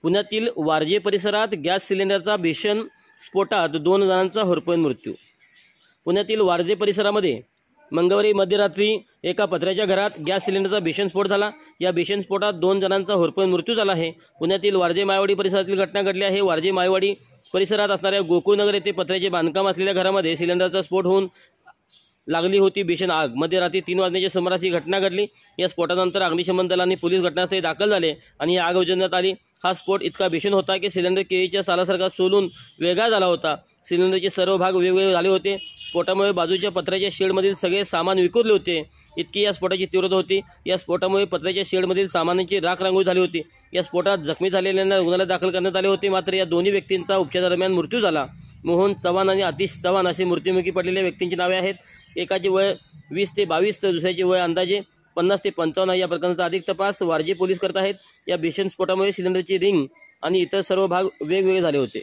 पुण्यातील वारजे परिसरात गॅस सिलेंडरचा भीषण स्फोटात 2 जणांचा होरपळून मृत्यू। पुण्यातील वारजे परिसरामध्ये मंगळवारी मध्यरात्री एका पत्र्याच्या घरात गॅस सिलेंडरचा भीषण स्फोट झाला। या भीषण स्फोटात 2 जणांचा होरपळून मृत्यू झाला आहे। पुण्यातील वारजे मायवाडी परिसरातील घटना घडली आहे। वारजे मायवाडी परिसरात असणाऱ्या गोकुळनगर येथे पत्र्याचे बांधकाम असलेल्या घरामध्ये सिलेंडरचा स्फोट होऊन लागली होती भीषण आग। मध्यरात्री 3 वाजण्याच्या सुमारास ही घटना घडली। या स्फोटानंतर अग्निशमन दल आणि पोलीस घटनास्थळी दाखल झाले आणि आग विझवण्यात आली। हा स्फोट इतका भीषण होता की सिलेंडर केळीच्या सालासारखा सोलून वेगळा झाला होता। सिलेंडरचे सर्व भाग वेगवेगळे झाले होते। स्फोटामुळे बाजूच्या पत्र्याच्या शेडमधील सगळे सामान विखुरले होते। इतकी या स्फोटाची तीव्रता होती। या स्फोटामुळे पत्र्याच्या शेडमधील सामानांची राखरांगोळी झाली होती। या स्फोटात जखमी झालेल्यांना रुग्णालयात दाखल करण्यात आले होते, मात्र या दोन्ही व्यक्तींचा उपचारादरम्यान मृत्यू झाला। मोहन चव्हाण आणि आतिश चव्हाण असे मृत्युमुखी पडलेल्या व्यक्तींची नावे आहेत। एकाचे वय 20 ते 22 तर दुसऱ्याचे वय अंदाजे 50 ते 55। या प्रकरणाचा अधिक तपास वारजे पोलीस करत आहेत। या भीषण स्फोटामुळे सिलेंडरची रिंग आणि इतर सर्व भाग वेगवेगळे झाले होते।